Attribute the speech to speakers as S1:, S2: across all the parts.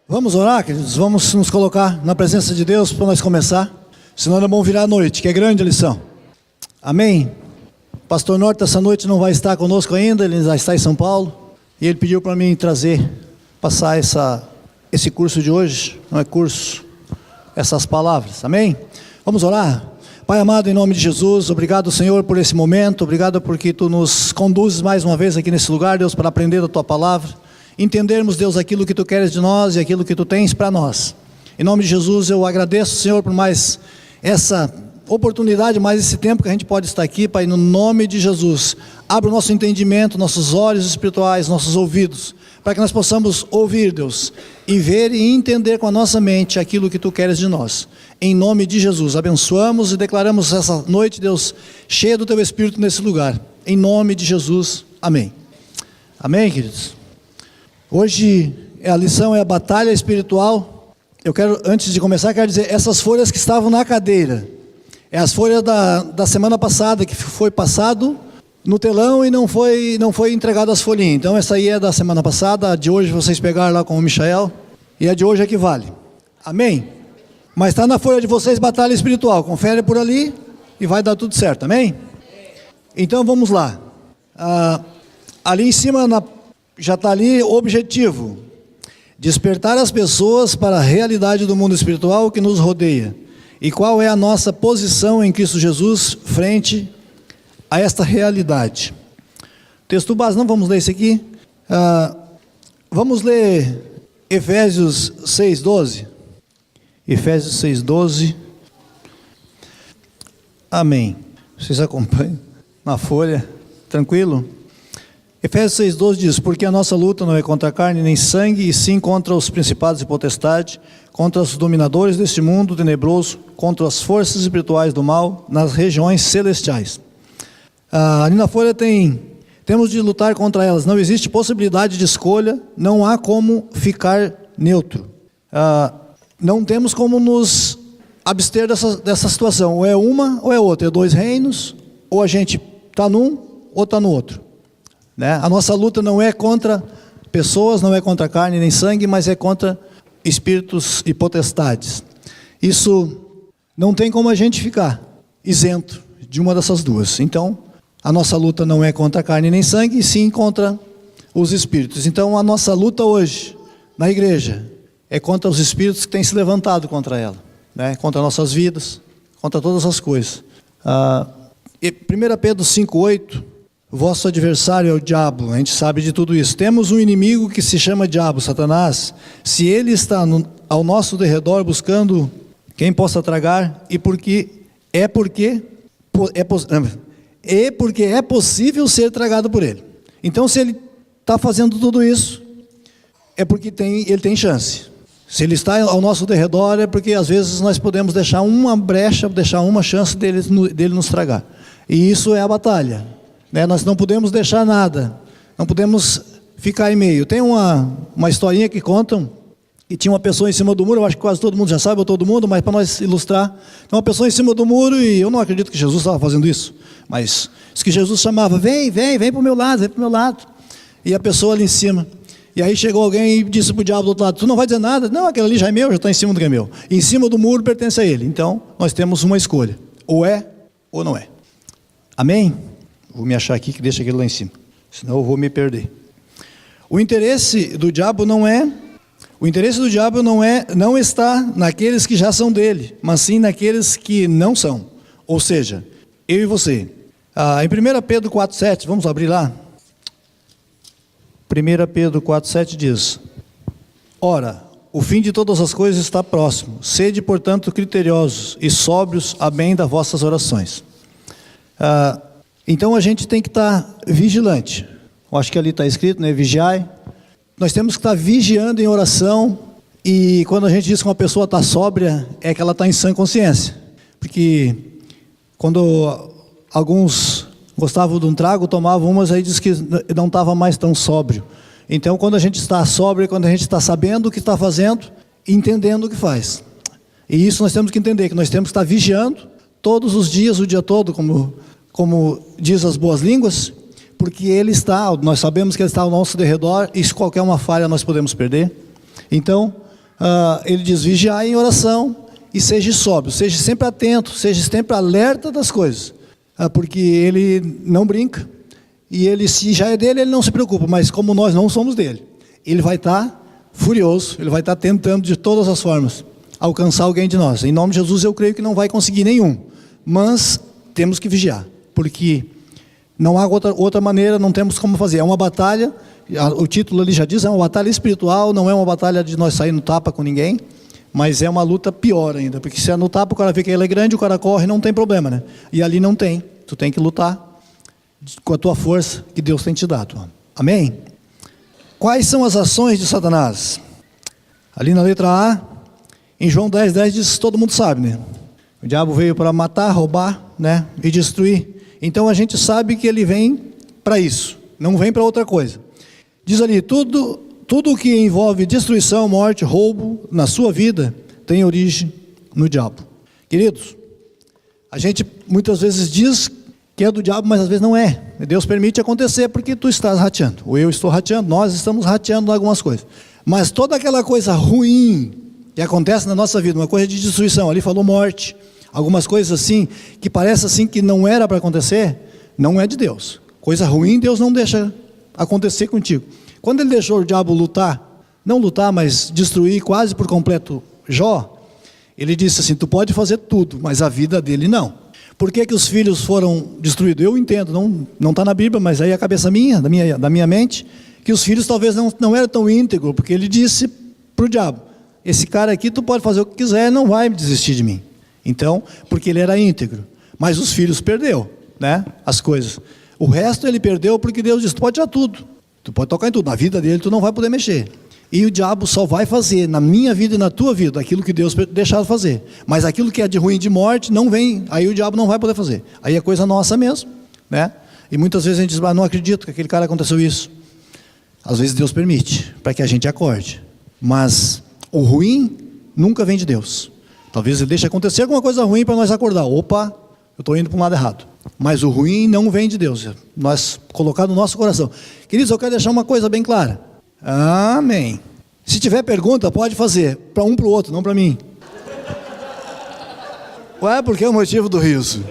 S1: Vamos orar, queridos? Vamos nos colocar na presença de Deus para nós começar. Senão não vamos virar a noite, que é grande a lição. Amém? O pastor Norte essa noite não vai estar conosco ainda, ele já está em São Paulo. E ele pediu para mim passar esse curso de hoje, não é curso, essas palavras. Amém? Vamos orar? Pai amado, em nome de Jesus, obrigado, Senhor, por esse momento. Obrigado porque Tu nos conduzes mais uma vez aqui nesse lugar, Deus, para aprender a Tua palavra. Entendermos, Deus, aquilo que Tu queres de nós e aquilo que Tu tens para nós. Em nome de Jesus, eu agradeço, Senhor, por mais essa oportunidade, mais esse tempo que a gente pode estar aqui, Pai, no nome de Jesus. Abra o nosso entendimento, nossos olhos espirituais, nossos ouvidos, para que nós possamos ouvir, Deus, e ver e entender com a nossa mente aquilo que Tu queres de nós. Em nome de Jesus, abençoamos e declaramos essa noite, Deus, cheia do Teu Espírito nesse lugar. Em nome de Jesus, amém. Amém, queridos? Hoje a lição é a batalha espiritual. Eu quero, antes de começar, quero dizer, essas folhas que estavam na cadeira, é as folhas da semana passada, que foi passado no telão e não foi entregado as folhinhas. Então essa aí é da semana passada, a de hoje vocês pegaram lá com o Michael, e a de hoje é que vale. Amém? Mas está na folha de vocês batalha espiritual, confere por ali e vai dar tudo certo, amém? Então vamos lá. Ali em cima já está ali o objetivo: despertar as pessoas para a realidade do mundo espiritual que nos rodeia. E qual é a nossa posição em Cristo Jesus frente a esta realidade? Texto base, não vamos ler isso aqui. Vamos ler Efésios 6:12. Efésios 6:12. Amém. Vocês acompanham na folha, tranquilo? Efésios 6:12 diz: porque a nossa luta não é contra a carne nem sangue, e sim contra os principados e potestades, contra os dominadores deste mundo tenebroso, contra as forças espirituais do mal nas regiões celestiais. Ali na folha temos de lutar contra elas. Não existe possibilidade de escolha, não há como ficar neutro. Não temos como nos abster dessa situação. Ou é uma ou é outra, é dois reinos, ou a gente está num ou está no outro. Né? A nossa luta não é contra pessoas, não é contra carne nem sangue, mas é contra espíritos e potestades. Isso não tem como a gente ficar isento de uma dessas duas. Então, a nossa luta não é contra carne nem sangue, e sim contra os espíritos. Então, a nossa luta hoje, na igreja, é contra os espíritos que têm se levantado contra ela, né? Contra nossas vidas, contra todas as coisas. 1 Pedro 5:8, vosso adversário é o diabo. A gente sabe de tudo isso. Temos um inimigo que se chama diabo, Satanás. Se ele está ao nosso derredor buscando quem possa tragar, porque é possível ser tragado por ele. Então, se ele está fazendo tudo isso, é porque ele tem chance. Se ele está ao nosso derredor, é porque às vezes nós podemos deixar uma brecha, deixar uma chance dele nos tragar. E isso é a batalha. Né? Nós não podemos deixar nada, não podemos ficar em meio. Tem uma historinha que contam, que tinha uma pessoa em cima do muro. Eu acho que quase todo mundo já sabe, ou todo mundo, mas para nós ilustrar, tem uma pessoa em cima do muro, e eu não acredito que Jesus estava fazendo isso, mas diz que Jesus chamava: vem para o meu lado, vem para o meu lado. E a pessoa ali em cima, e aí chegou alguém e disse para o diabo do outro lado: tu não vai dizer nada? Não, aquele ali já é meu, já está em cima do que é meu. E em cima do muro pertence a ele. Então nós temos uma escolha: ou é ou não é. Amém? Vou me achar aqui, que deixa aquele lá em cima, senão eu vou me perder. O interesse do diabo não está naqueles que já são dele, mas sim naqueles que não são. Ou seja, eu e você. Em 1 Pedro 4:7, vamos abrir lá. 1 Pedro 4:7 diz: ora, o fim de todas as coisas está próximo. Sede, portanto, criteriosos e sóbrios a bem das vossas orações. Então a gente tem que estar vigilante. Eu acho que ali está escrito, né? Vigiai. Nós temos que estar vigiando em oração. E quando a gente diz que uma pessoa está sóbria, é que ela está em sã consciência. Porque quando alguns gostavam de um trago, tomavam umas, aí diz que não estava mais tão sóbrio. Então quando a gente está sóbrio, quando a gente está sabendo o que está fazendo, entendendo o que faz. E isso nós temos que entender, que nós temos que estar vigiando todos os dias, o dia todo, como diz as boas línguas, porque nós sabemos que Ele está ao nosso derredor, e se qualquer uma falha nós podemos perder. Então, Ele diz, vigiai em oração e seja sóbrio, seja sempre atento, seja sempre alerta das coisas, porque ele não brinca, e ele, se já é dele, ele não se preocupa, mas como nós não somos dele, ele vai estar furioso, ele vai estar tentando de todas as formas alcançar alguém de nós. Em nome de Jesus eu creio que não vai conseguir nenhum, mas temos que vigiar, porque não há outra maneira, não temos como fazer. É uma batalha, o título ali já diz, é uma batalha espiritual, não é uma batalha de nós sair no tapa com ninguém, mas é uma luta pior ainda, porque se é no tapa, o cara vê que ele é grande, o cara corre, não tem problema, né? E ali não tem, tu tem que lutar com a tua força que Deus tem te dado. Amém? Quais são as ações de Satanás? Ali na letra A, em João 10:10 diz, todo mundo sabe, né? O diabo veio para matar, roubar, né? E destruir. Então a gente sabe que ele vem para isso, não vem para outra coisa. Diz ali, tudo que envolve destruição, morte, roubo na sua vida, tem origem no diabo. Queridos, a gente muitas vezes diz que é do diabo, mas às vezes não é. Deus permite acontecer porque tu estás rateando, ou eu estou rateando, nós estamos rateando algumas coisas. Mas toda aquela coisa ruim que acontece na nossa vida, uma coisa de destruição, ali falou morte, algumas coisas assim, que parece assim que não era para acontecer, não é de Deus. Coisa ruim Deus não deixa acontecer contigo. Quando ele deixou o diabo lutar, não lutar, mas destruir quase por completo Jó, ele disse assim, tu pode fazer tudo, mas a vida dele não. Por que que os filhos foram destruídos? Eu entendo, não está na Bíblia, mas aí a cabeça minha, da minha mente, que os filhos talvez não eram tão íntegros, porque ele disse para o diabo, esse cara aqui tu pode fazer o que quiser, não vai desistir de mim. Então, porque ele era íntegro, mas os filhos perdeu, né, as coisas. O resto ele perdeu porque Deus disse, tu pode tirar tudo, tu pode tocar em tudo, na vida dele tu não vai poder mexer. E o diabo só vai fazer na minha vida e na tua vida aquilo que Deus deixar de fazer. Mas aquilo que é de ruim, de morte, não vem, aí o diabo não vai poder fazer. Aí é coisa nossa mesmo, né? E muitas vezes a gente diz, não acredito que aquele cara aconteceu isso. Às vezes Deus permite, para que a gente acorde. Mas o ruim nunca vem de Deus. Talvez ele deixe acontecer alguma coisa ruim para nós acordar. Opa, eu estou indo para um lado errado. Mas o ruim não vem de Deus. Nós colocar no nosso coração. Queridos, eu quero deixar uma coisa bem clara. Amém. Se tiver pergunta, pode fazer. Para um, para o outro, não para mim. Ué, porque é o motivo do riso.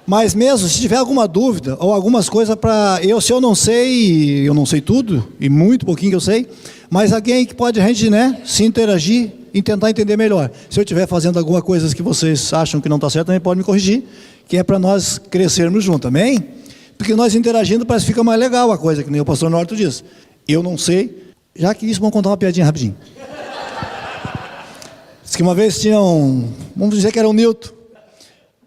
S1: Mas mesmo, se tiver alguma dúvida, ou algumas coisas para... se eu não sei tudo, e muito pouquinho que eu sei, mas alguém que pode a gente, né, se interagir e tentar entender melhor. Se eu estiver fazendo alguma coisa que vocês acham que não está certo, também pode me corrigir, que é para nós crescermos juntos, amém? Porque nós interagindo parece que fica mais legal a coisa, que nem o pastor Norton diz. Eu não sei, já que isso, vamos contar uma piadinha rapidinho. Diz que uma vez tinha vamos dizer que era o Newton,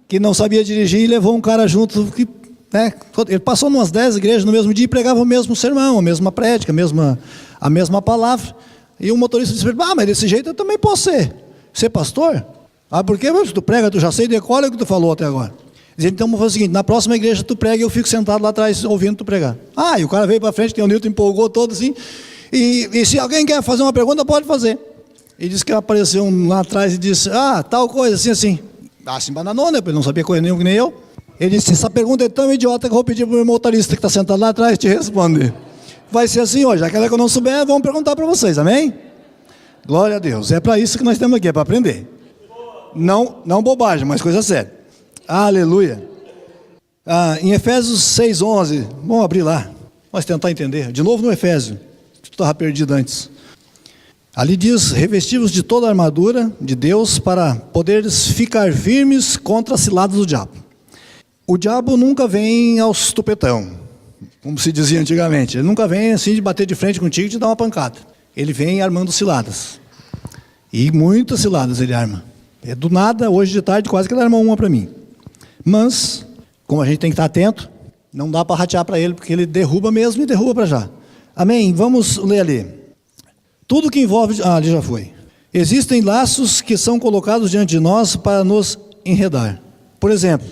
S1: que não sabia dirigir e levou um cara junto, que, né, ele passou umas 10 igrejas no mesmo dia e pregava o mesmo sermão, a mesma prédica, a mesma palavra. E o motorista disse, mas desse jeito eu também posso ser pastor? Por quê? Se tu prega, tu já sei, decora o que tu falou até agora. Diz, então vamos fazer o seguinte, na próxima igreja tu prega e eu fico sentado lá atrás ouvindo tu pregar. E o cara veio para frente, tem o Newton, empolgou todo assim, e se alguém quer fazer uma pergunta, pode fazer. E disse que apareceu lá atrás e disse, tal coisa, assim. Se bananou, né? Ele não sabia coisa nenhuma que nem eu. Ele disse, essa pergunta é tão idiota que eu vou pedir para o meu motorista que está sentado lá atrás te responder. Vai ser assim hoje, aquela que eu não souber, vamos perguntar para vocês, amém? Glória a Deus, é para isso que nós estamos aqui, é para aprender. Não bobagem, mas coisa séria. Aleluia. Em Efésios 6:11, vamos abrir lá, vamos tentar entender. De novo no Efésio, que tu estava perdido antes. Ali diz, revestivos de toda a armadura de Deus para poderes ficar firmes contra as ciladas do diabo. O diabo nunca vem aos tupetão, como se dizia antigamente. Ele nunca vem assim de bater de frente contigo e te dar uma pancada. Ele vem armando ciladas. E muitas ciladas ele arma. É do nada, hoje de tarde quase que ele armou uma para mim. Mas, como a gente tem que estar atento, não dá para ratear para ele, porque ele derruba mesmo e derruba para já. Amém? Vamos ler ali. Tudo que envolve... ali já foi. Existem laços que são colocados diante de nós para nos enredar. Por exemplo,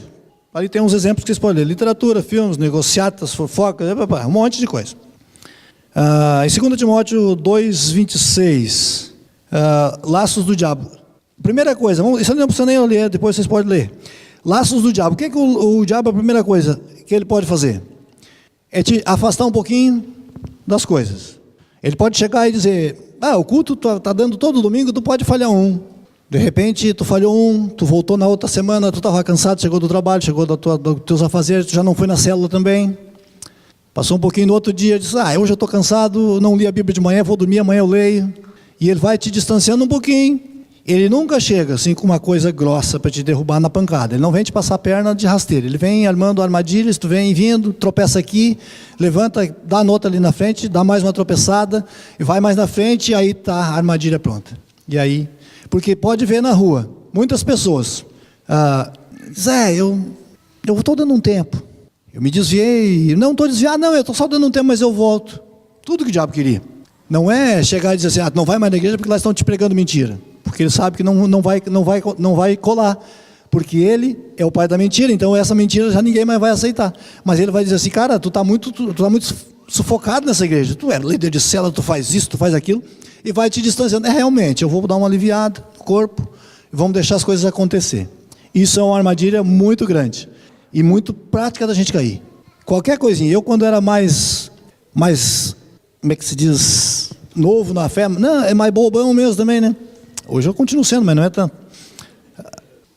S1: ali tem uns exemplos que vocês podem ler. Literatura, filmes, negociatas, fofocas, um monte de coisa. Em 2 Timóteo 2:26, laços do diabo. Primeira coisa, isso não precisa nem ler, depois vocês podem ler. Laços do diabo. O que é que o diabo, a primeira coisa que ele pode fazer? É te afastar um pouquinho das coisas. Ele pode chegar e dizer, o culto está dando todo domingo, tu pode falhar um. De repente, tu falhou um, tu voltou na outra semana, tu estava cansado, chegou do trabalho, chegou dos teus afazeres, tu já não foi na célula também. Passou um pouquinho no outro dia, disse, hoje eu estou cansado, não li a Bíblia de manhã, vou dormir, amanhã eu leio. E ele vai te distanciando um pouquinho. Ele nunca chega assim com uma coisa grossa para te derrubar na pancada. Ele não vem te passar a perna de rasteira. Ele vem armando armadilhas, tu vem vindo, tropeça aqui, levanta, dá a nota ali na frente, dá mais uma tropeçada, e vai mais na frente, e aí está a armadilha pronta. E aí, porque pode ver na rua, muitas pessoas, eu estou dando um tempo, eu me desviei, não estou desviado, não, eu estou só dando um tempo, mas eu volto. Tudo que o diabo queria. Não é chegar e dizer assim, não vai mais na igreja porque lá estão te pregando mentira. Porque ele sabe que não vai colar. Porque ele é o pai da mentira, então essa mentira já ninguém mais vai aceitar. Mas ele vai dizer assim, cara, tu tá muito sufocado nessa igreja. Tu é líder de célula, tu faz isso, tu faz aquilo. E vai te distanciando. Realmente, eu vou dar uma aliviada no corpo. E vamos deixar as coisas acontecer. Isso é uma armadilha muito grande. E muito prática da gente cair. Qualquer coisinha. Eu quando era mais como é que se diz, novo na fé, não, é mais bobão mesmo também, né? Hoje eu continuo sendo, mas não é tanto.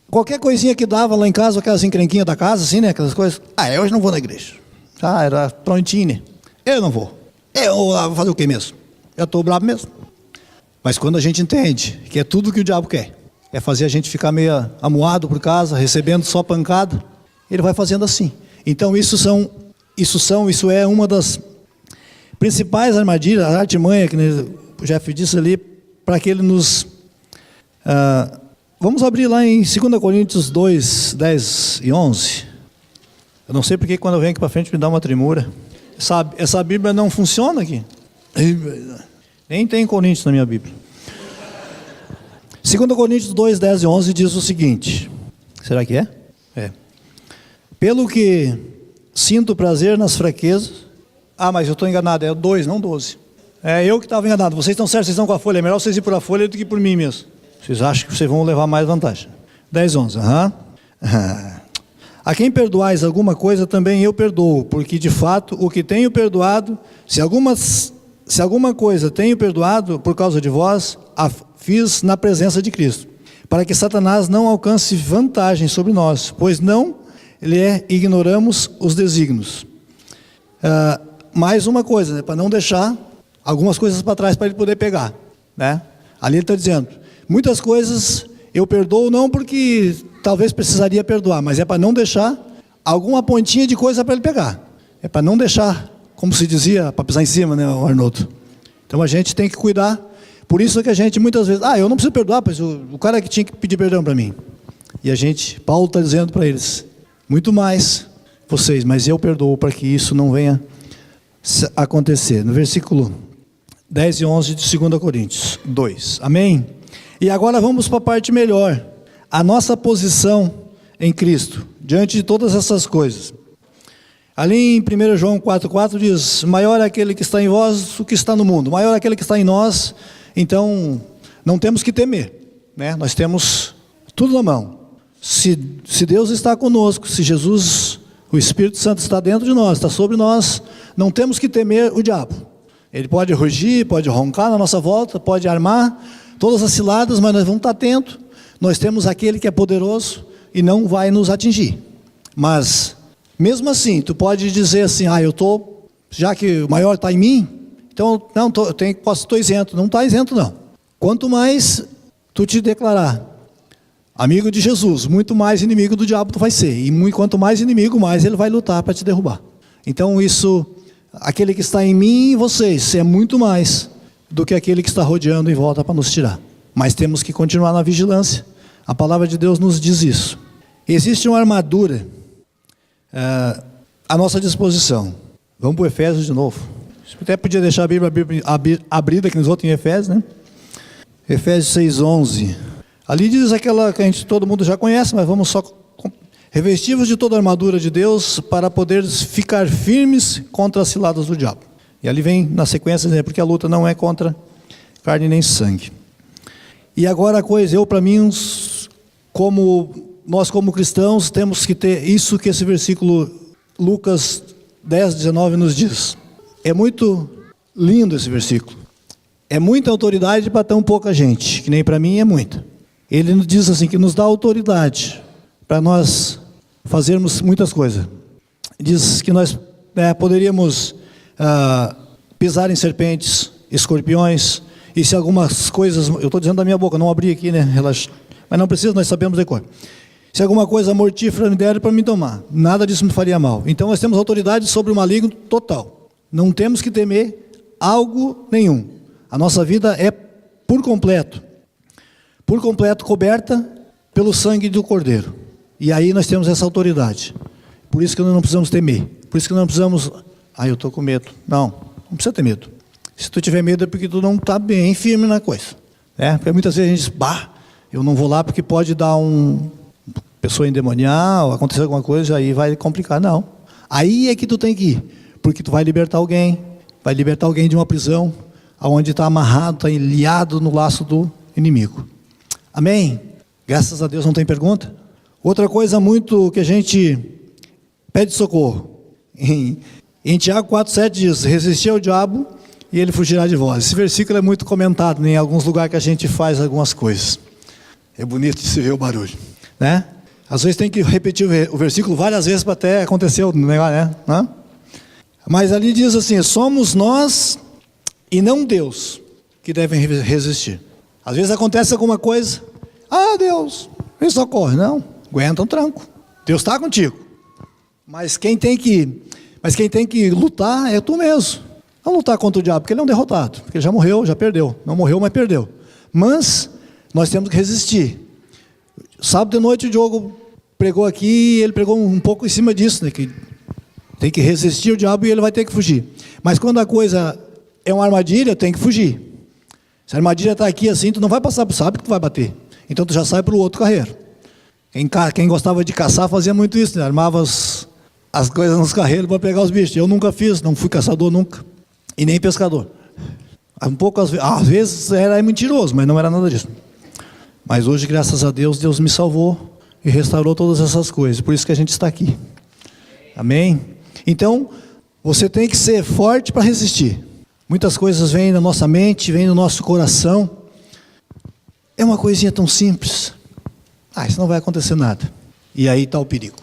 S1: Qualquer coisinha que dava lá em casa, aquelas encrenquinhas da casa, assim, né? Aquelas coisas. Eu hoje não vou na igreja. Era prontinho, né? Eu não vou. Eu vou fazer o quê mesmo? Eu estou bravo mesmo. Mas quando a gente entende que é tudo que o diabo quer, é fazer a gente ficar meio amuado por casa, recebendo só pancada, ele vai fazendo assim. Então isso é uma das principais armadilhas, a artimanha, que o Jeff disse ali, para que ele nos... vamos abrir lá em 2 Coríntios 2, 10 e 11. Eu não sei porque quando eu venho aqui para frente me dá uma tremura. Essa Bíblia não funciona aqui. Nem tem Coríntios na minha Bíblia. 2 Coríntios 2, 10 e 11 diz o seguinte. Será que é? É. Pelo que sinto prazer nas fraquezas. Mas eu estou enganado, é 2, não 12. É eu que estava enganado. Vocês estão certos, vocês estão com a folha. É melhor vocês ir por a folha do que por mim mesmo. Vocês acham que vocês vão levar mais vantagem. 10, 11. A quem perdoais alguma coisa, também eu perdoo, porque de fato o que tenho perdoado, se alguma coisa tenho perdoado por causa de vós, a fiz na presença de Cristo, para que Satanás não alcance vantagem sobre nós, pois não ignoramos os desígnios. Mais uma coisa, né, para não deixar algumas coisas para trás para ele poder pegar, né? Ali ele está dizendo, muitas coisas eu perdoo não porque talvez precisaria perdoar, mas é para não deixar alguma pontinha de coisa para ele pegar. É para não deixar, como se dizia, para pisar em cima, né, o Arnoldo? Então a gente tem que cuidar. Por isso que a gente muitas vezes, eu não preciso perdoar, pois o cara que tinha que pedir perdão para mim. E Paulo está dizendo para eles, muito mais vocês, mas eu perdoo para que isso não venha acontecer. No versículo 10 e 11 de 2 Coríntios 2. Amém? E agora vamos para a parte melhor. A nossa posição em Cristo, diante de todas essas coisas. Ali em 1 João 4,4 diz, maior é aquele que está em vós do que está no mundo. Maior é aquele que está em nós. Então, não temos que temer, né? Nós temos tudo na mão. Se Deus está conosco, se Jesus, o Espírito Santo está dentro de nós, está sobre nós, não temos que temer o diabo. Ele pode rugir, pode roncar na nossa volta, pode armar todas as ciladas, mas nós vamos estar atentos. Nós temos aquele que é poderoso e não vai nos atingir. Mas, mesmo assim, tu pode dizer assim, já que o maior está em mim, então, não, estou isento. Não está isento, não. Quanto mais tu te declarar amigo de Jesus, muito mais inimigo do diabo tu vai ser. E quanto mais inimigo, mais ele vai lutar para te derrubar. Então aquele que está em mim e vocês, é muito mais do que aquele que está rodeando em volta para nos tirar. Mas temos que continuar na vigilância. A palavra de Deus nos diz isso. Existe uma armadura à nossa disposição. Vamos para o Efésios de novo. Você até podia deixar a Bíblia abrida aqui nos outros em Efésios, né? Efésios 6:11. Ali diz aquela que todo mundo já conhece, mas vamos só... Revestivos de toda a armadura de Deus para poder ficar firmes contra as ciladas do diabo. E ali vem na sequência, né, porque a luta não é contra carne nem sangue. E agora a coisa, nós como cristãos temos que ter isso que esse versículo Lucas 10:19 nos diz. É muito Lindo esse versículo. É muita autoridade para tão pouca gente, que nem para mim é muita. Ele nos diz assim, que nos dá autoridade para nós fazermos muitas coisas. Diz que nós poderíamos pisar em serpentes, escorpiões, e se algumas coisas, eu estou dizendo da minha boca, não abri aqui, né? Relaxa. Mas não precisa, nós sabemos de cor. Se alguma coisa mortífera me der para me tomar, nada disso me faria mal. Então nós temos autoridade sobre o maligno total. Não temos que temer algo nenhum. A nossa vida é por completo coberta pelo sangue do Cordeiro. E aí nós temos essa autoridade. Por isso que nós não precisamos temer. Por isso que nós não precisamos, eu estou com medo. Não precisa ter medo. Se tu tiver medo é porque tu não está bem firme na coisa. Porque muitas vezes a gente diz, eu não vou lá porque pode dar pessoa endemoniar, ou acontecer alguma coisa, aí vai complicar. Não. Aí é que tu tem que ir. Porque tu vai libertar alguém de uma prisão, onde está amarrado, está ilhado no laço do inimigo. Amém? Graças a Deus não tem pergunta. Outra coisa muito que a gente pede socorro. Em Tiago 4,7 diz, resistir ao diabo e ele fugirá de vós. Esse versículo é muito comentado em alguns lugares que a gente faz algumas coisas. É bonito de se ver o barulho, né? Às vezes tem que repetir o versículo várias vezes para até acontecer o negócio, né? Mas ali diz assim, somos nós e não Deus que devem resistir. Às vezes acontece alguma coisa, Deus, me socorre. Não, aguenta um tranco. Deus está contigo. Mas quem tem que lutar é tu mesmo. Não lutar contra o diabo, porque ele é um derrotado. Porque ele já morreu, já perdeu. Não morreu, mas perdeu. Mas nós temos que resistir. Sábado de noite o Diogo pregou aqui, e ele pregou um pouco em cima disso, né? Que tem que resistir o diabo e ele vai ter que fugir. Mas quando a coisa é uma armadilha, tem que fugir. Se a armadilha está aqui assim, tu não vai passar, sabe que tu vai bater. Então tu já sai para o outro carreiro. Quem gostava de caçar fazia muito isso, né? Armava as coisas nos carreiros para pegar os bichos. Eu nunca fiz, não fui caçador nunca. E nem pescador. Às vezes era mentiroso, mas não era nada disso. Mas hoje, graças a Deus, Deus me salvou e restaurou todas essas coisas. Por isso que a gente está aqui. Amém? Então, você tem que ser forte para resistir. Muitas coisas vêm na nossa mente, vêm no nosso coração. É uma coisinha tão simples. Isso não vai acontecer nada. E aí está o perigo.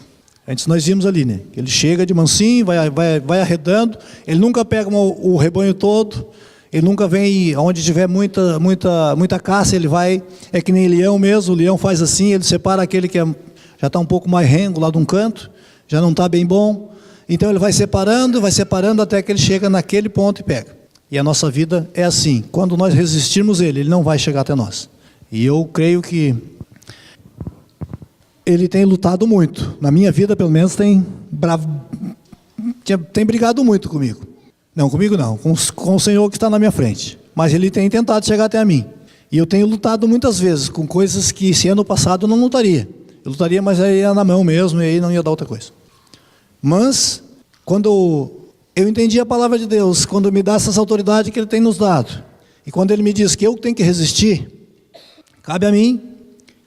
S1: Antes nós vimos ali, né? Ele chega de mansinho, vai arredando. Ele nunca pega o rebanho todo. Ele nunca vem onde tiver muita caça. Ele vai, é que nem leão mesmo. O leão faz assim, ele separa aquele que já está um pouco mais rengo lá de um canto. Já não está bem bom. Então ele vai separando até que ele chega naquele ponto e pega. E a nossa vida é assim. Quando nós resistirmos ele não vai chegar até nós. E eu creio que ele tem lutado muito. Na minha vida, pelo menos, tem brigado muito comigo. Não, comigo não, com o Senhor que está na minha frente. Mas ele tem tentado chegar até a mim. E eu tenho lutado muitas vezes com coisas que se ano passado eu não lutaria. Eu lutaria, mas aí ia na mão mesmo, e aí não ia dar outra coisa. Mas, quando eu entendi a palavra de Deus, quando me dá essas autoridades que Ele tem nos dado, e quando Ele me diz que eu tenho que resistir, cabe a mim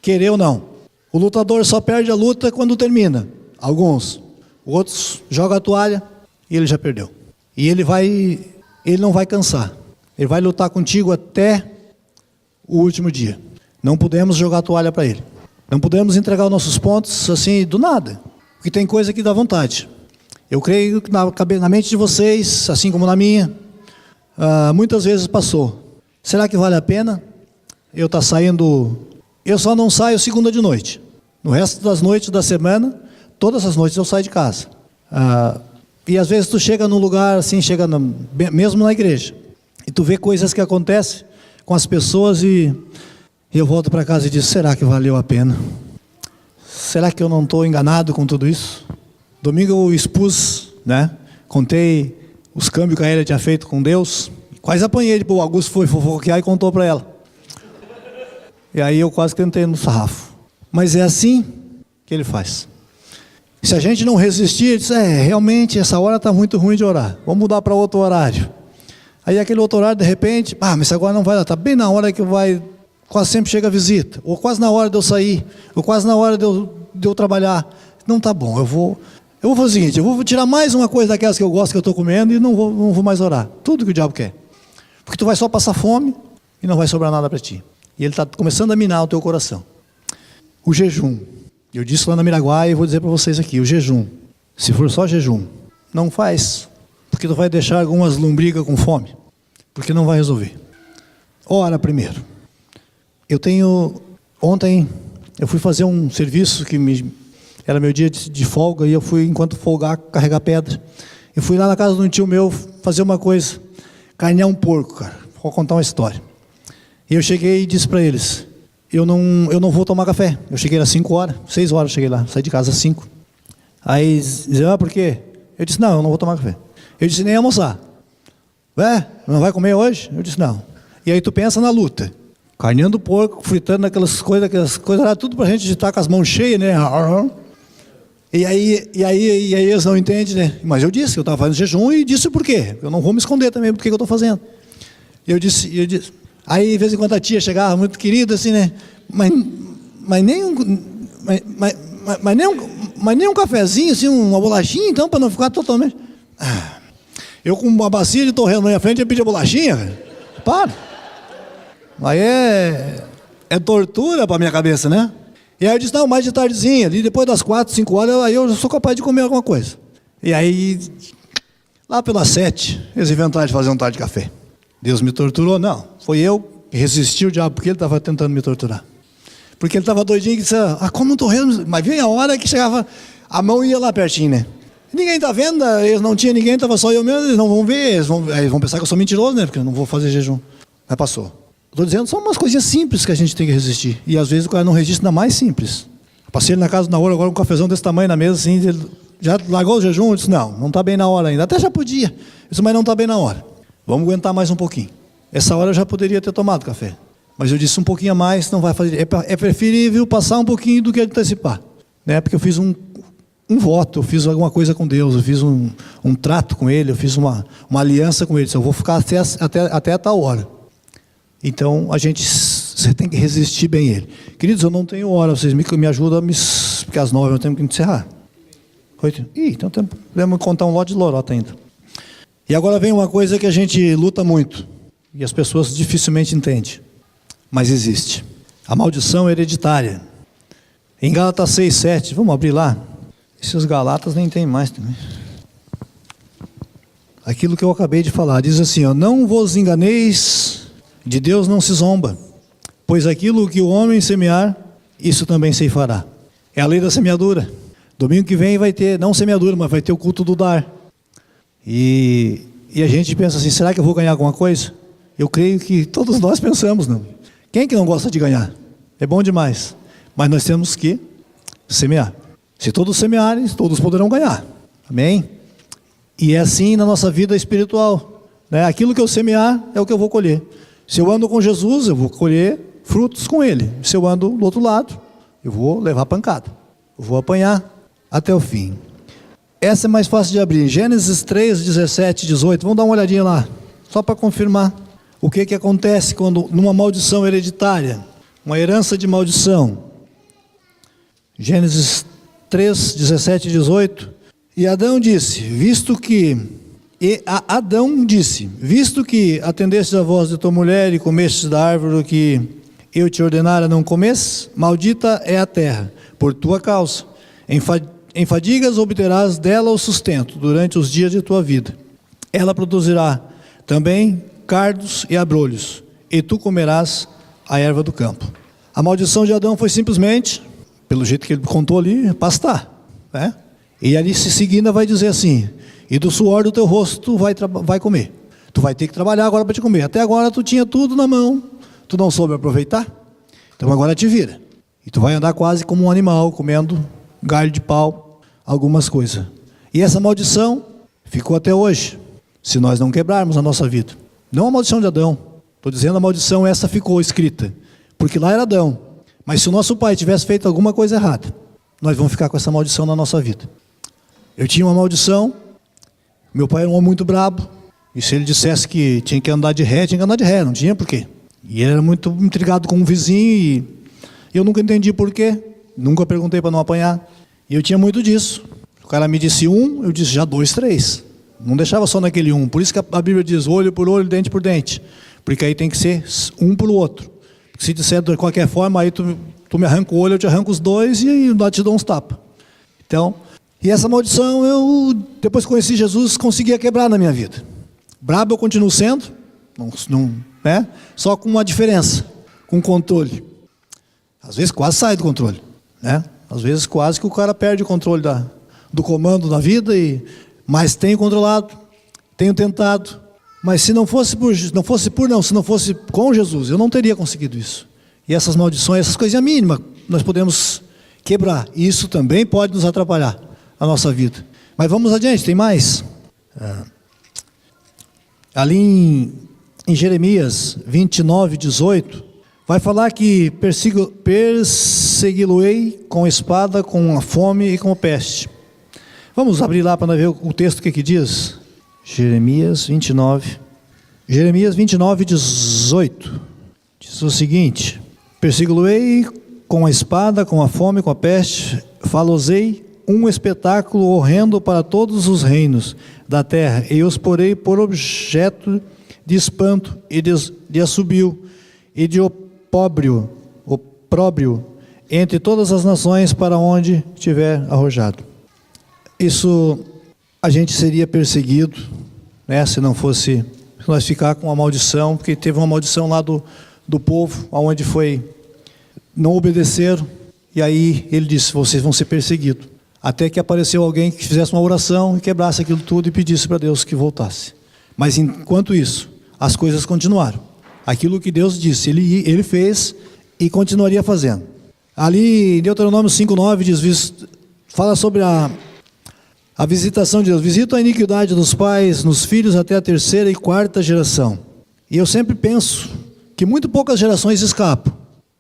S1: querer ou não. O lutador só perde a luta quando termina. Alguns. Outros jogam a toalha e ele já perdeu. E ele não vai cansar. Ele vai lutar contigo até o último dia. Não podemos jogar a toalha para ele. Não podemos entregar os nossos pontos assim do nada. Porque tem coisa que dá vontade. Eu creio que na mente de vocês, assim como na minha, muitas vezes passou. Será que vale a pena eu estar saindo? Eu só não saio segunda de noite. No resto das noites da semana, todas as noites eu saio de casa. E às vezes tu chega num lugar assim, mesmo na igreja, e tu vê coisas que acontecem com as pessoas e eu volto para casa e digo, será que valeu a pena? Será que eu não estou enganado com tudo isso? Domingo eu expus, né? Contei os câmbios que a Hélia tinha feito com Deus. Quase apanhei, o Augusto foi fofoquear e contou para ela. E aí eu quase tentei no sarrafo. Mas é assim que ele faz. Se a gente não resistir, ele diz, realmente essa hora está muito ruim de orar. Vamos mudar para outro horário. Aí aquele outro horário, de repente, mas agora não vai dar. Está bem na hora que quase sempre chega a visita. Ou quase na hora de eu sair. Ou quase na hora de eu trabalhar. Não está bom, eu eu vou fazer o seguinte, eu vou tirar mais uma coisa daquelas que eu gosto, que eu estou comendo, e não vou mais orar. Tudo que o diabo quer. Porque tu vai só passar fome e não vai sobrar nada para ti. E ele está começando a minar o teu coração. O jejum. Eu disse lá na Miraguá e vou dizer para vocês aqui, o jejum. Se for só jejum, não faz. Porque tu vai deixar algumas lombrigas com fome. Porque não vai resolver. Ora primeiro. Ontem eu fui fazer um serviço que era meu dia de folga, e eu fui, enquanto folgar, carregar pedra. Eu fui lá na casa de um tio meu fazer uma coisa, carnear um porco, cara. Vou contar uma história. E eu cheguei e disse para eles, eu não vou tomar café. Eu cheguei às 5 horas, 6 horas eu cheguei lá, saí de casa às 5. Aí eles diziam, por quê? Eu disse, não, eu não vou tomar café. Eu disse, nem almoçar. Não vai comer hoje? Eu disse, não. E aí tu pensa na luta. Carneando porco, fritando aquelas coisas lá, tudo pra gente estar com as mãos cheias, né? E aí eles não entendem, né? Mas eu disse que eu estava fazendo jejum e disse por quê. Eu não vou me esconder também por que eu estou fazendo. E eu disse. Aí, de vez em quando a tia chegava, muito querida, assim, né? Mas nem um cafezinho, assim, uma bolachinha, então, para não ficar totalmente... Eu com uma bacia de torresmo na minha frente, eu pedi a bolachinha, velho. Para. Mas é tortura para minha cabeça, né? E aí eu disse, não, mais de tardezinha, ali depois das 4, 5 horas, aí eu sou capaz de comer alguma coisa. E aí, lá pelas 7, eles inventaram de fazer um tal de café. Deus me torturou? Não, foi eu que resisti o diabo, porque ele estava tentando me torturar. Porque ele estava doidinho e disse, como um torresmo, mas veio a hora que chegava, a mão ia lá pertinho, né? Ninguém está vendo, eles não tinha ninguém, estava só eu mesmo, eles não vão ver, eles vão pensar que eu sou mentiroso, né? Porque eu não vou fazer jejum. Mas passou. Estou dizendo, são umas coisinhas simples que a gente tem que resistir. E às vezes o cara não resiste na mais simples. Passei ele na casa na hora, agora um cafezão desse tamanho na mesa, assim, ele já largou o jejum, eu disse, não está bem na hora ainda. Até já podia, eu disse, mas não está bem na hora. Vamos aguentar mais um pouquinho. Essa hora eu já poderia ter tomado café. Mas eu disse, um pouquinho a mais não vai fazer. É preferível passar um pouquinho do que antecipar. Né? Porque eu fiz um voto, eu fiz alguma coisa com Deus, eu fiz um trato com Ele, eu fiz uma aliança com Ele. Eu vou ficar até tal hora. Então, você tem que resistir bem Ele. Queridos, eu não tenho hora, vocês me ajudam, porque às 9 eu tenho que encerrar. 8? Então podemos contar um lote de lorota ainda. E agora vem uma coisa que a gente luta muito, e as pessoas dificilmente entendem, mas existe. A maldição hereditária. Em Gálatas 6, 7, vamos abrir lá? Esses Galatas nem tem mais também. Aquilo que eu acabei de falar, diz assim, não vos enganeis, de Deus não se zomba, pois aquilo que o homem semear, isso também se fará. É a lei da semeadura. Domingo que vem vai ter, não semeadura, mas vai ter o culto do dar. E a gente pensa assim, será que eu vou ganhar alguma coisa? Eu creio que todos nós pensamos, não. Quem que não gosta de ganhar? É bom demais. Mas nós temos que semear. Se todos semearem, todos poderão ganhar. Amém? E é assim na nossa vida espiritual. Né? Aquilo que eu semear é o que eu vou colher. Se eu ando com Jesus, eu vou colher frutos com Ele. Se eu ando do outro lado, eu vou levar pancada. Eu vou apanhar até o fim. Essa é mais fácil de abrir. Gênesis 3, 17, 18. Vamos dar uma olhadinha lá. Só para confirmar o que acontece quando numa maldição hereditária. Uma herança de maldição. Gênesis 3, 17 e 18. E Adão disse, visto que atendestes a voz de tua mulher e comestes da árvore que eu te ordenara não comes, maldita é a terra, por tua causa. Em fadigas obterás dela o sustento durante os dias de tua vida. Ela produzirá também cardos e abrolhos, e tu comerás a erva do campo. A maldição de Adão foi simplesmente, pelo jeito que ele contou ali, pastar, né? E ali se seguindo vai dizer assim, e do suor do teu rosto tu vai comer. Tu vai ter que trabalhar agora para te comer. Até agora tu tinha tudo na mão, tu não soube aproveitar, então agora te vira. E tu vai andar quase como um animal, comendo galho de pau, algumas coisas. E essa maldição ficou até hoje, se nós não quebrarmos a nossa vida. Não a maldição de Adão, estou dizendo a maldição essa ficou escrita, porque lá era Adão. Mas se o nosso pai tivesse feito alguma coisa errada, nós vamos ficar com essa maldição na nossa vida. Eu tinha uma maldição, meu pai era um homem muito brabo, e se ele dissesse que tinha que andar de ré, tinha que andar de ré, não tinha porquê. E ele era muito intrigado com um vizinho, e eu nunca entendi porquê, nunca perguntei para não apanhar. E eu tinha muito disso, O cara me disse 1, eu disse já 2, 3. Não deixava só naquele 1. Por isso que a Bíblia diz olho por olho, dente por dente. Porque aí tem que ser um por outro. Se disser de qualquer forma, aí tu me arranca o olho, eu te arranco os dois e aí eu te dou uns tapas. Então, e essa maldição eu, depois que conheci Jesus, conseguia quebrar na minha vida. Brabo eu continuo sendo, né? Só com uma diferença, com controle. Às vezes quase sai do controle, né? Às vezes quase que o cara perde o controle do comando da vida, mas tenho controlado, tenho tentado. Mas se não fosse com Jesus, eu não teria conseguido isso. E essas maldições, essas coisinhas mínimas, nós podemos quebrar. E isso também pode nos atrapalhar a nossa vida. Mas vamos adiante, tem mais. Ali em Jeremias 29, 18, vai falar que persegui-lo-ei com espada, com a fome e com a peste. Vamos abrir lá para ver o texto que diz. Jeremias 29, 18, diz o seguinte: persegui-lo-ei com a espada, com a fome, com a peste, falosei um espetáculo horrendo para todos os reinos da terra, e os porei por objeto de espanto, e de assobio, e de opróbrio, entre todas as nações para onde tiver arrojado. Isso, a gente seria perseguido, né, se nós ficar com a maldição, porque teve uma maldição lá do povo, onde não obedeceram, e aí ele disse, vocês vão ser perseguidos. Até que apareceu alguém que fizesse uma oração e quebrasse aquilo tudo e pedisse para Deus que voltasse. Mas enquanto isso, as coisas continuaram. Aquilo que Deus disse, ele fez e continuaria fazendo. Ali em Deuteronômio 5:9 fala sobre a visitação de Deus. Visita a iniquidade dos pais nos filhos até a 3ª e 4ª geração. E eu sempre penso que muito poucas gerações escapam,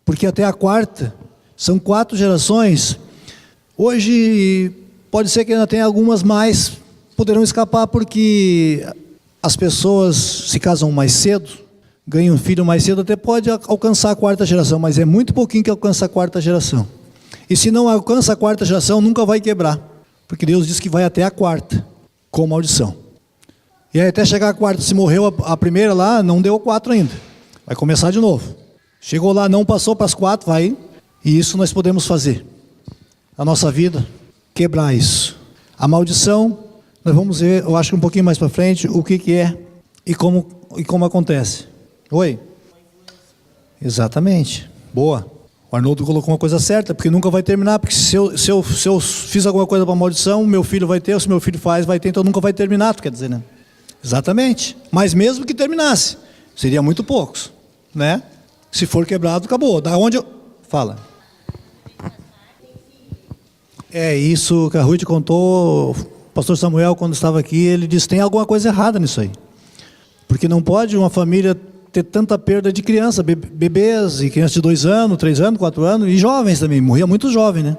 S1: porque até a 4ª são 4 gerações. Hoje pode ser que ainda tenha algumas mais, poderão escapar porque as pessoas se casam mais cedo, ganham um filho mais cedo, até pode alcançar a 4ª geração, mas é muito pouquinho que alcança a 4ª geração. E se não alcança a 4ª geração, nunca vai quebrar, porque Deus diz que vai até a 4ª, com maldição. E aí até chegar a 4ª, se morreu a primeira lá, não deu 4 ainda, vai começar de novo. Chegou lá, não passou para as 4, vai, e isso nós podemos fazer. A nossa vida, quebrar isso. A maldição, nós vamos ver, eu acho que um pouquinho mais para frente, o que é e como acontece. Oi? Exatamente, boa. O Arnoldo colocou uma coisa certa, porque nunca vai terminar, porque se eu fiz alguma coisa para maldição, meu filho vai ter, ou se meu filho faz, vai ter, então nunca vai terminar, tu quer dizer, né? Exatamente, mas mesmo que terminasse, seria muito poucos, né? Se for quebrado, acabou. Da onde eu... Fala. É isso que a Ruth contou, o pastor Samuel, quando estava aqui, ele disse, tem alguma coisa errada nisso aí. Porque não pode uma família ter tanta perda de criança, bebês e crianças de 2 anos, 3 anos, 4 anos, e jovens também, morria muito jovem, né?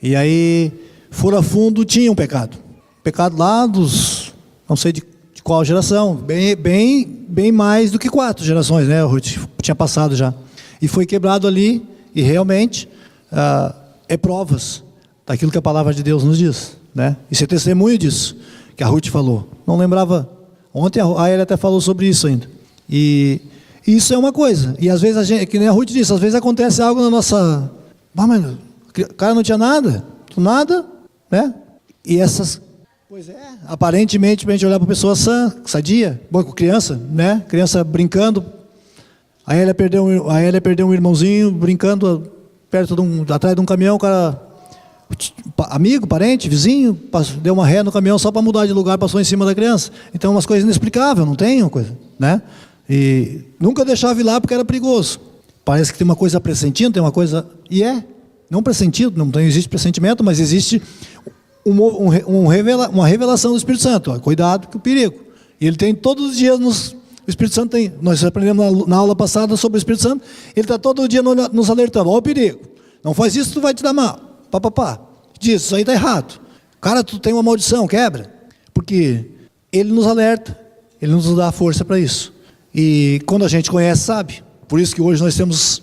S1: E aí, fora fundo, tinha um pecado. Pecado lá dos, não sei de qual geração, bem mais do que 4 gerações, né? Ruth tinha passado já. E foi quebrado ali, e realmente, é provas daquilo que a palavra de Deus nos diz, né? Isso é testemunho disso, que a Ruth falou. Não lembrava, ontem a Elia até falou sobre isso ainda. E isso é uma coisa, e às vezes, que nem a Ruth disse, às vezes acontece algo na nossa... mas o cara não tinha nada, né? E essas... Pois é, aparentemente, para a gente olhar para a pessoa sadia, boa com criança, né? Criança brincando. A Elia perdeu um irmãozinho brincando atrás de um caminhão, o cara... amigo, parente, vizinho, deu uma ré no caminhão só para mudar de lugar, passou em cima da criança. Então umas coisas inexplicáveis, não tem uma coisa, né? E nunca deixava ir lá porque era perigoso. Parece que tem uma coisa pressentindo, tem uma coisa, e não pressentido, não existe pressentimento, mas existe uma revelação do Espírito Santo. Ó, cuidado com o perigo. E ele tem todos os dias, o Espírito Santo tem, nós aprendemos na aula passada sobre o Espírito Santo, ele está todo dia nos alertando, ó o perigo, não faz isso, tu vai te dar mal. Diz, isso aí está errado. Cara, tu tem uma maldição, quebra. Porque ele nos alerta, ele nos dá força para isso. E quando a gente conhece, sabe. Por isso que hoje nós temos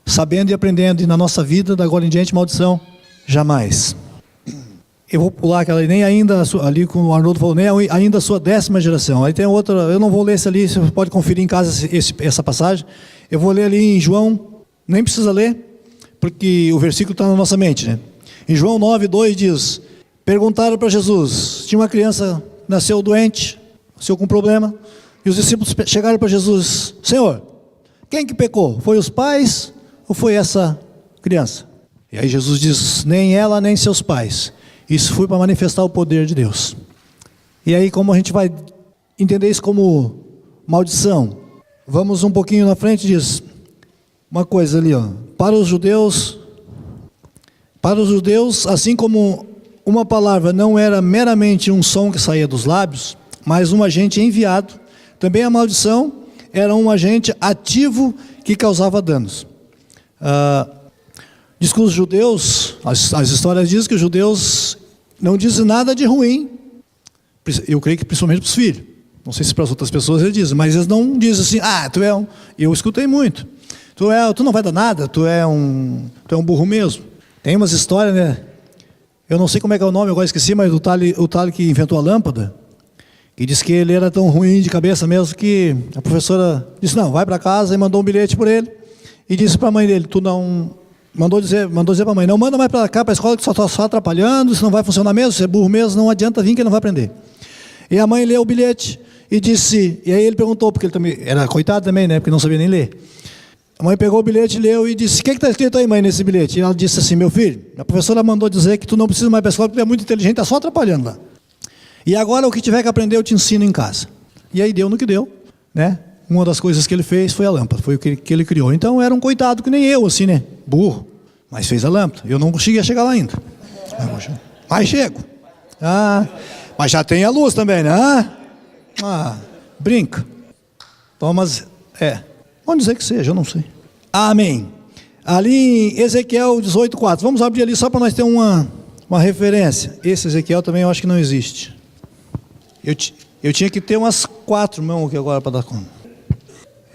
S1: sabendo e aprendendo, e na nossa vida, da agora em diante, maldição, jamais. Eu vou pular aquela nem ainda, ali com o Arnoldo falou, nem ainda a sua 10ª geração. Aí tem outra, eu não vou ler esse ali, você pode conferir em casa essa passagem. Eu vou ler ali em João, nem precisa ler, porque o versículo está na nossa mente, né? Em João 9:2 diz, perguntaram para Jesus, tinha uma criança, nasceu doente, nasceu com problema, e os discípulos chegaram para Jesus, Senhor, quem que pecou? Foi os pais ou foi essa criança? E aí Jesus diz, nem ela nem seus pais. Isso foi para manifestar o poder de Deus. E aí, como a gente vai entender isso como maldição? Vamos um pouquinho na frente, diz uma coisa ali, ó. Para os judeus, assim como uma palavra não era meramente um som que saía dos lábios, mas um agente enviado, também a maldição era um agente ativo que causava danos. Diz que os judeus, as histórias dizem que os judeus não dizem nada de ruim, eu creio que principalmente para os filhos, não sei se para as outras pessoas eles dizem, mas eles não dizem assim, tu é um, eu escutei muito, tu não vai dar nada, tu é um burro mesmo. Tem umas histórias, né, eu não sei como é que é o nome, agora esqueci, mas o tal que inventou a lâmpada, que disse que ele era tão ruim de cabeça mesmo, que a professora disse, não, vai para casa, e mandou um bilhete por ele, e disse para a mãe dele, tu não... Mandou dizer para a mãe, não manda mais para cá, para a escola, que só está só atrapalhando, isso não vai funcionar mesmo, você é burro mesmo, não adianta vir que ele não vai aprender. E a mãe leu o bilhete e disse, e aí ele perguntou, porque ele também, era coitado também, né, porque não sabia nem ler. A mãe pegou o bilhete, leu e disse, o que está escrito aí, mãe, nesse bilhete? E ela disse assim, meu filho, a professora mandou dizer que tu não precisa mais para a escola, porque tu é muito inteligente, está só atrapalhando lá. E agora o que tiver que aprender eu te ensino em casa. E aí deu no que deu, né? Uma das coisas que ele fez foi a lâmpada, foi o que ele criou. Então era um coitado que nem eu, assim, né? Burro. Mas fez a lâmpada. Eu não consegui chegar lá ainda. Mas chego. Mas já tem a luz também, né? Brinca. Thomas, vamos dizer que seja, eu não sei. Amém. Ali em Ezequiel 18:4. Vamos abrir ali só para nós ter uma referência. Esse Ezequiel também eu acho que não existe. Eu tinha que ter umas 4 mãos aqui agora para dar conta.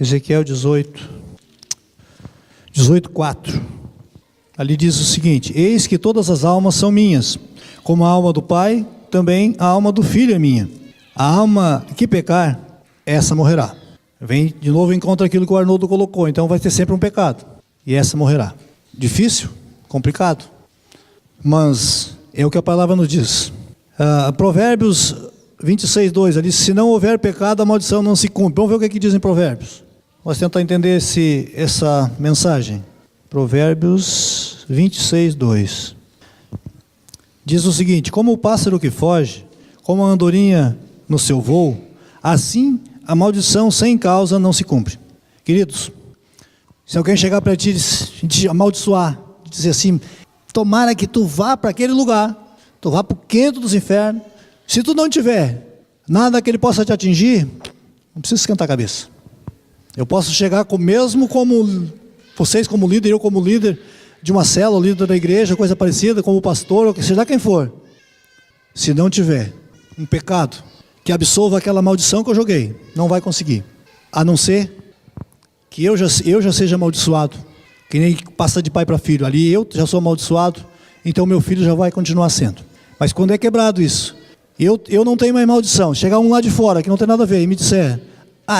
S1: Ezequiel 18:4. Ali diz o seguinte, eis que todas as almas são minhas, como a alma do Pai, também a alma do Filho é minha. A alma que pecar, essa morrerá. Vem de novo em contra aquilo que o Arnoldo colocou, então vai ter sempre um pecado, e essa morrerá. Difícil? Complicado. Mas é o que a palavra nos diz. Provérbios 26:2, ali, se não houver pecado, a maldição não se cumpre. Vamos ver o que diz em Provérbios. Vamos tentar entender essa mensagem. Provérbios 26:2. Diz o seguinte, como o pássaro que foge, como a andorinha no seu voo, assim a maldição sem causa não se cumpre. Queridos, se alguém chegar para ti e te amaldiçoar, dizer assim, tomara que tu vá para aquele lugar, tu vá para o quinto dos infernos, se tu não tiver nada que ele possa te atingir, não precisa esquentar a cabeça. Eu posso chegar mesmo como vocês como líder, eu como líder de uma célula, líder da igreja, coisa parecida, como pastor, ou seja quem for. Se não tiver um pecado que absolva aquela maldição que eu joguei, não vai conseguir. A não ser que eu já seja amaldiçoado, que nem passa de pai para filho. Ali eu já sou amaldiçoado, então meu filho já vai continuar sendo. Mas quando é quebrado isso, eu não tenho mais maldição. Chegar um lá de fora, que não tem nada a ver, e me disser,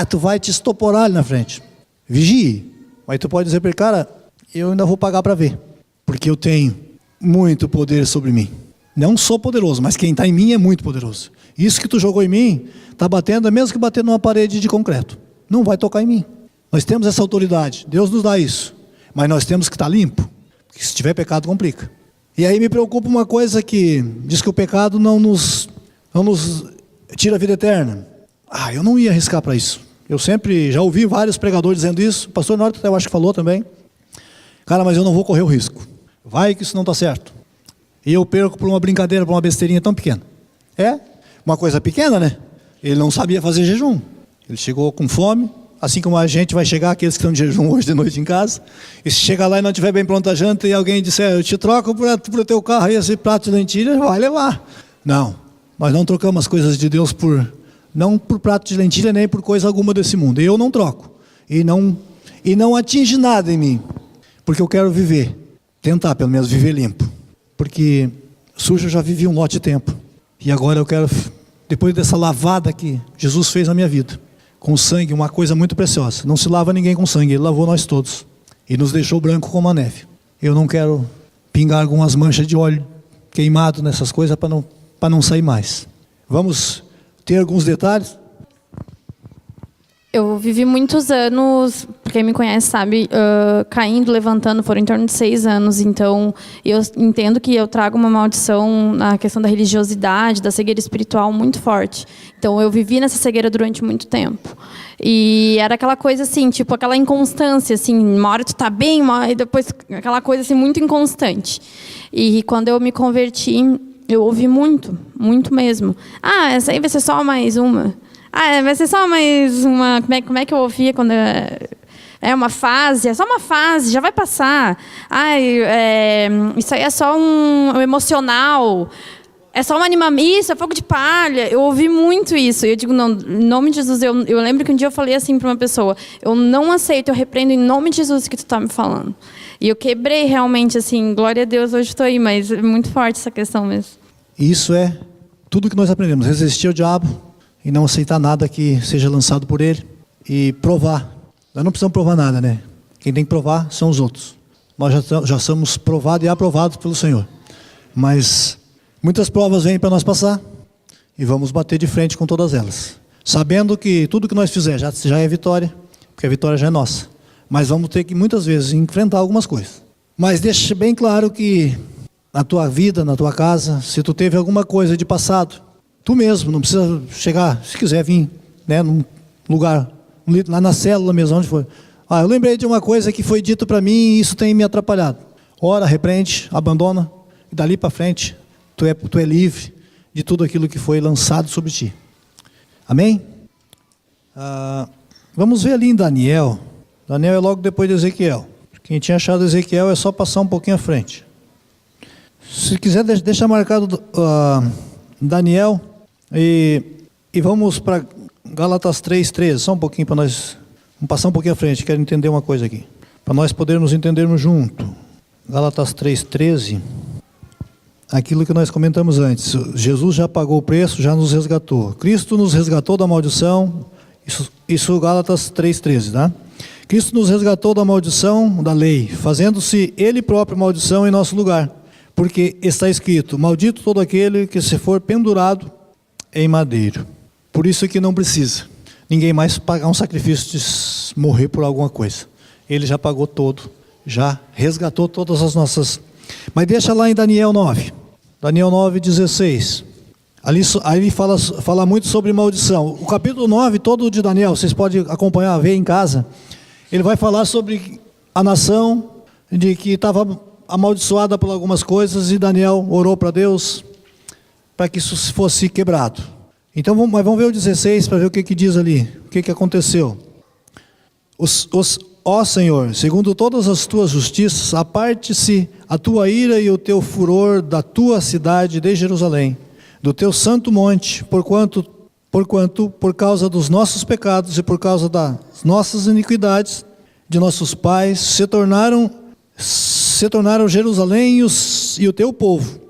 S1: tu vai te estoporar ali na frente. Vigie. Mas tu pode dizer para ele, cara, eu ainda vou pagar para ver. Porque eu tenho muito poder sobre mim. Não sou poderoso, mas quem está em mim é muito poderoso. Isso que tu jogou em mim, está batendo, é mesmo que bater numa parede de concreto. Não vai tocar em mim. Nós temos essa autoridade, Deus nos dá isso. Mas nós temos que estar limpo, porque se tiver pecado, complica. E aí me preocupa uma coisa que diz que o pecado não nos tira a vida eterna. Eu não ia arriscar para isso. Eu sempre já ouvi vários pregadores dizendo isso. O pastor Norte eu acho que falou também. Cara, mas eu não vou correr o risco. Vai que isso não está certo. E eu perco por uma brincadeira, por uma besteirinha tão pequena. Uma coisa pequena, né? Ele não sabia fazer jejum. Ele chegou com fome, assim como a gente vai chegar, aqueles que estão de jejum hoje de noite em casa. E se chegar lá e não tiver bem pronta a janta e alguém disser, eu te troco para o teu carro aí esse prato de lentilha, vai levar. Não, nós não trocamos as coisas de Deus não por prato de lentilha, nem por coisa alguma desse mundo. Eu não troco. E não atinge nada em mim. Porque eu quero viver. Tentar, pelo menos, viver limpo. Porque Sujo eu já vivi um lote de tempo. E agora eu quero, depois dessa lavada que Jesus fez na minha vida, com sangue, uma coisa muito preciosa. Não se lava ninguém com sangue, Ele lavou nós todos. E nos deixou branco como a neve. Eu não quero pingar algumas manchas de óleo queimado nessas coisas para não sair mais. Vamos ter alguns detalhes.
S2: Eu vivi muitos anos, para quem me conhece sabe, caindo, levantando, foram em torno de 6 anos. Então, eu entendo que eu trago uma maldição na questão da religiosidade, da cegueira espiritual muito forte. Então, eu vivi nessa cegueira durante muito tempo. E era aquela coisa assim, tipo, aquela inconstância, assim, uma hora tu tá bem, e depois aquela coisa assim, muito inconstante. E quando eu me converti, eu ouvi muito, muito mesmo. Ah, essa aí vai ser só mais uma. Ah, vai ser só mais uma... Como é que eu ouvia quando... É uma fase, é só uma fase, já vai passar. Isso aí é só um emocional. É só um animamento, é fogo de palha. Eu ouvi muito isso. E eu digo, não, em nome de Jesus, eu lembro que um dia eu falei assim para uma pessoa, eu não aceito, eu repreendo em nome de Jesus que tu está me falando. E eu quebrei realmente, assim, glória a Deus, hoje estou aí, mas é muito forte essa questão mesmo.
S1: Isso é tudo que nós aprendemos, resistir ao diabo e não aceitar nada que seja lançado por ele e provar. Nós não precisamos provar nada, né? Quem tem que provar são os outros. Nós já somos provados e aprovados pelo Senhor. Mas muitas provas vêm para nós passar e vamos bater de frente com todas elas. Sabendo que tudo que nós fizer já é vitória, porque a vitória já é nossa. Mas vamos ter que muitas vezes enfrentar algumas coisas. Mas deixa bem claro que na tua vida, na tua casa, se tu teve alguma coisa de passado, tu mesmo, não precisa chegar, se quiser vir, né, num lugar, lá na célula mesmo, onde for. Eu lembrei de uma coisa que foi dito para mim e isso tem me atrapalhado. Ora, repreende, abandona, e dali para frente, tu é livre de tudo aquilo que foi lançado sobre ti. Amém? Vamos ver ali em Daniel. Daniel é logo depois de Ezequiel. Quem tinha achado Ezequiel é só passar um pouquinho à frente. Se quiser, deixa marcado Daniel e vamos para Gálatas 3:13, só um pouquinho para nós, vamos passar um pouquinho à frente, quero entender uma coisa aqui, para nós podermos entendermos junto. Gálatas 3:13, aquilo que nós comentamos antes, Jesus já pagou o preço, já nos resgatou, Cristo nos resgatou da maldição, isso Gálatas 3:13, tá? Cristo nos resgatou da maldição da lei, fazendo-se Ele próprio maldição em nosso lugar. Porque está escrito, maldito todo aquele que se for pendurado em madeiro. Por isso que não precisa ninguém mais pagar um sacrifício de morrer por alguma coisa. Ele já pagou todo, já resgatou todas as nossas... Mas deixa lá em Daniel 9. Daniel 9:16. Ali ele fala muito sobre maldição. O capítulo 9 todo de Daniel, vocês podem acompanhar, ver em casa. Ele vai falar sobre a nação de que estava amaldiçoada por algumas coisas e Daniel orou para Deus para que isso fosse quebrado. Então vamos ver o 16 para ver o que diz ali, o que aconteceu. Ó Senhor, segundo todas as tuas justiças, aparte-se a tua ira e o teu furor da tua cidade de Jerusalém, do teu santo monte, porquanto por causa dos nossos pecados e por causa das nossas iniquidades de nossos pais se tornaram Jerusalém e o teu povo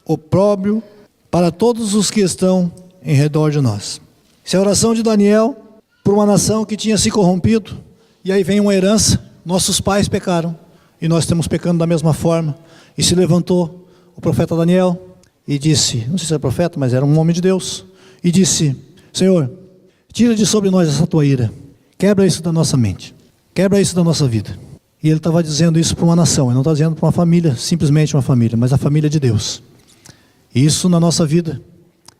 S1: opróbrio para todos os que estão em redor de nós. Essa é a oração de Daniel por uma nação que tinha se corrompido, e aí vem uma herança, nossos pais pecaram, e nós estamos pecando da mesma forma, e se levantou o profeta Daniel, e disse, não sei se era profeta, mas era um homem de Deus, e disse, Senhor, tira de sobre nós essa tua ira, quebra isso da nossa mente, quebra isso da nossa vida. E ele estava dizendo isso para uma nação, ele não está dizendo para uma família, simplesmente uma família, mas a família de Deus. E isso na nossa vida,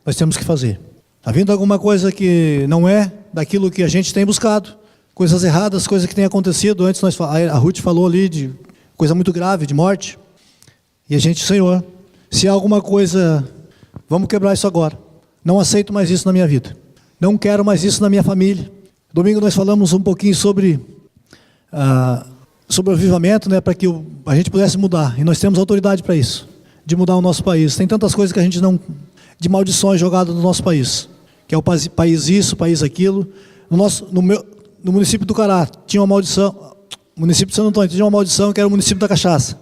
S1: nós temos que fazer. Está vindo alguma coisa que não é daquilo que a gente tem buscado, coisas erradas, coisas que têm acontecido, antes a Ruth falou ali de coisa muito grave, de morte, e a gente, Senhor, se há alguma coisa, vamos quebrar isso agora, não aceito mais isso na minha vida, não quero mais isso na minha família. Domingo nós falamos um pouquinho sobre o avivamento, né, para que a gente pudesse mudar, e nós temos autoridade para isso, de mudar o nosso país. Tem tantas coisas que a gente não, de maldições jogadas no nosso país, que é o país isso, o país aquilo. No município do Cará, tinha uma maldição, município de Santo Antônio, tinha uma maldição que era o município da cachaça.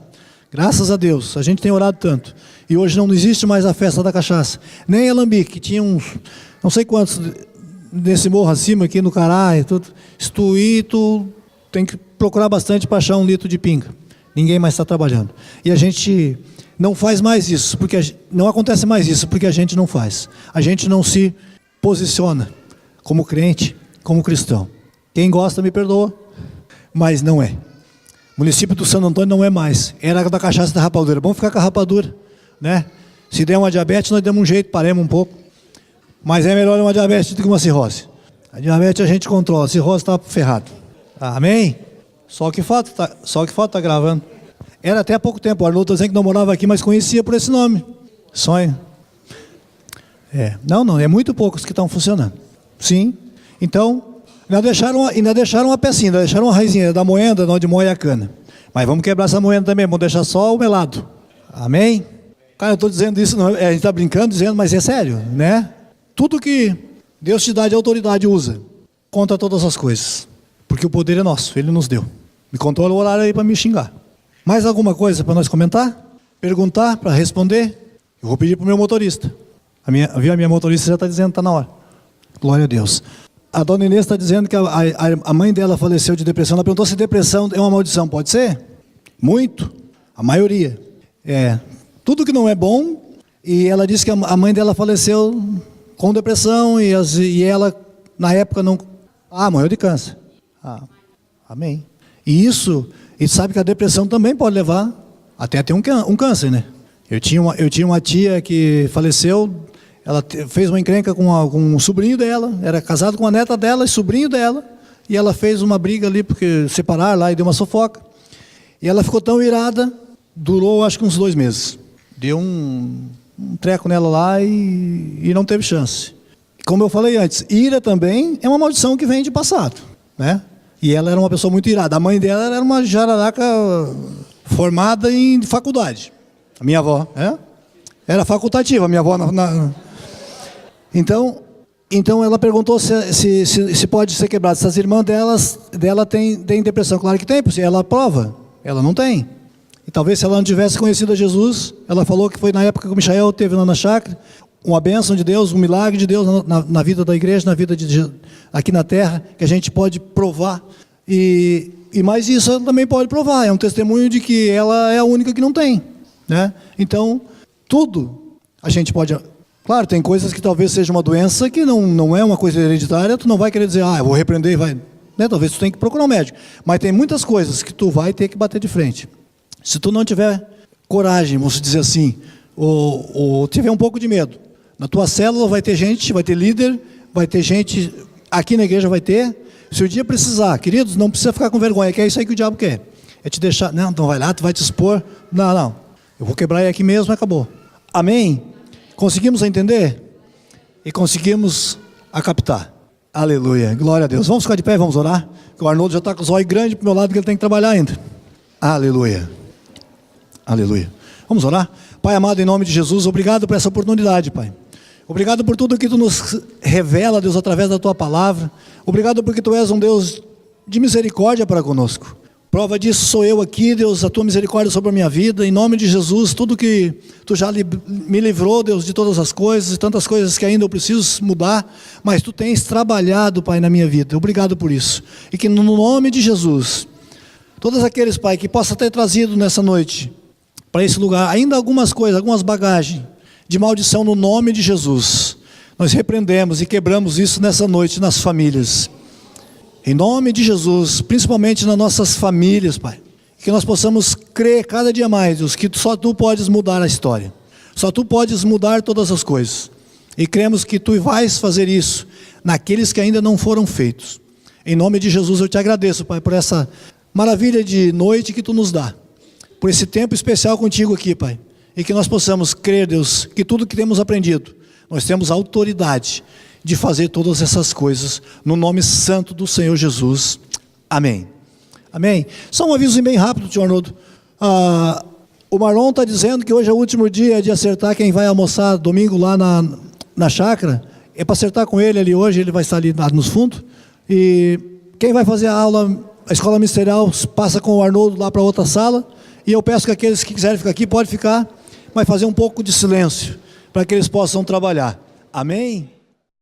S1: Graças a Deus, a gente tem orado tanto. E hoje não existe mais a festa da cachaça. Nem Alambique, que tinha uns, não sei quantos, nesse morro acima, aqui no Cará, tudo. Tu tem que procurar bastante para achar 1 litro de pinga. Ninguém mais está trabalhando. E a gente não faz mais isso, porque não acontece mais isso, porque a gente não faz. A gente não se posiciona como crente, como cristão. Quem gosta me perdoa, mas não é. O município do Santo Antônio não é mais. Era da cachaça da rapadura. Vamos ficar com a rapadura, né? Se der uma diabetes, nós demos um jeito, paremos um pouco. Mas é melhor uma diabetes do que uma cirrose. A diabetes a gente controla, a cirrose está ferrado. Amém? Só que falta tá gravando. Era até há pouco tempo, o Arnoldo está dizendo que não morava aqui, mas conhecia por esse nome. Sonho. Não, é muito poucos que estão funcionando. Sim. Então, ainda deixaram uma pecinha, ainda deixaram uma raizinha da moenda, onde moe a cana. Mas vamos quebrar essa moenda também, vamos deixar só o melado. Amém? Cara, eu estou dizendo isso, não, a gente está brincando, dizendo, mas é sério, né? Tudo que Deus te dá de autoridade, usa. Contra todas as coisas. Porque o poder é nosso, Ele nos deu. Me controla o horário aí para me xingar. Mais alguma coisa para nós comentar? Perguntar, para responder? Eu vou pedir para o meu motorista. A minha motorista já está dizendo que está na hora. Glória a Deus. A dona Inês está dizendo que a mãe dela faleceu de depressão. Ela perguntou se depressão é uma maldição. Pode ser? Muito. A maioria. Tudo que não é bom. E ela disse que a mãe dela faleceu com depressão. E ela, na época, não... morreu de câncer. Amém. E sabe que a depressão também pode levar até a ter um câncer, né? Eu tinha uma tia que faleceu, ela fez uma encrenca com um sobrinho dela, era casado com a neta dela e sobrinho dela, e ela fez uma briga ali, porque separaram lá e deu uma fofoca. E ela ficou tão irada, durou acho que uns 2 meses. Deu um treco nela lá e não teve chance. Como eu falei antes, ira também é uma maldição que vem de passado, né? E ela era uma pessoa muito irada. A mãe dela era uma jararaca formada em faculdade. A minha avó, era facultativa, a minha avó. Então ela perguntou se pode ser quebrada. Se as irmãs dela têm depressão. Claro que tem, porque ela prova. Ela não tem. E talvez se ela não tivesse conhecido a Jesus, ela falou que foi na época que o Michael teve lá na chácara, uma bênção de Deus, um milagre de Deus na vida da igreja, na vida aqui na terra, que a gente pode provar. E mais isso ela também pode provar. É um testemunho de que ela é a única que não tem, né? Então, tudo a gente pode... Claro, tem coisas que talvez seja uma doença que não é uma coisa hereditária, tu não vai querer dizer, eu vou repreender e vai... Né? Talvez tu tenha que procurar um médico. Mas tem muitas coisas que tu vai ter que bater de frente. Se tu não tiver coragem, vamos dizer assim, ou tiver um pouco de medo, na tua célula vai ter gente, vai ter líder, vai ter gente, aqui na igreja vai ter. Se o dia precisar, queridos, não precisa ficar com vergonha, que é isso aí que o diabo quer. É te deixar, não, então vai lá, tu vai te expor. Não, eu vou quebrar aqui mesmo e acabou. Amém? Conseguimos entender? E conseguimos a captar. Aleluia, glória a Deus. Vamos ficar de pé, vamos orar? Porque o Arnoldo já está com os olhos grandes para o meu lado, que ele tem que trabalhar ainda. Aleluia. Aleluia. Vamos orar? Pai amado, em nome de Jesus, obrigado por essa oportunidade, Pai. Obrigado por tudo que Tu nos revela, Deus, através da Tua palavra. Obrigado porque Tu és um Deus de misericórdia para conosco. Prova disso sou eu aqui, Deus, a Tua misericórdia sobre a minha vida. Em nome de Jesus, tudo que Tu já me livrou, Deus, de todas as coisas, e tantas coisas que ainda eu preciso mudar, mas Tu tens trabalhado, Pai, na minha vida. Obrigado por isso. E que no nome de Jesus, todos aqueles, Pai, que possa ter trazido nessa noite para esse lugar ainda algumas coisas, algumas bagagens de maldição, no nome de Jesus, nós repreendemos e quebramos isso nessa noite nas famílias, em nome de Jesus, principalmente nas nossas famílias, Pai, que nós possamos crer cada dia mais, Deus, que só Tu podes mudar a história, só Tu podes mudar todas as coisas, e cremos que Tu vais fazer isso naqueles que ainda não foram feitos. Em nome de Jesus eu Te agradeço, Pai, por essa maravilha de noite que Tu nos dá, por esse tempo especial contigo aqui, Pai. E que nós possamos crer, Deus, que tudo que temos aprendido, nós temos autoridade de fazer todas essas coisas, no nome santo do Senhor Jesus. Amém. Amém. Só um aviso bem rápido, tio Arnoldo. O Marlon está dizendo que hoje é o último dia de acertar quem vai almoçar domingo lá na chácara. É para acertar com ele ali hoje, ele vai estar ali nos fundos. E quem vai fazer a aula, a escola ministerial, passa com o Arnoldo lá para outra sala. E eu peço que aqueles que quiserem ficar aqui, pode ficar. mas fazer um pouco de silêncio, para que eles possam trabalhar. Amém?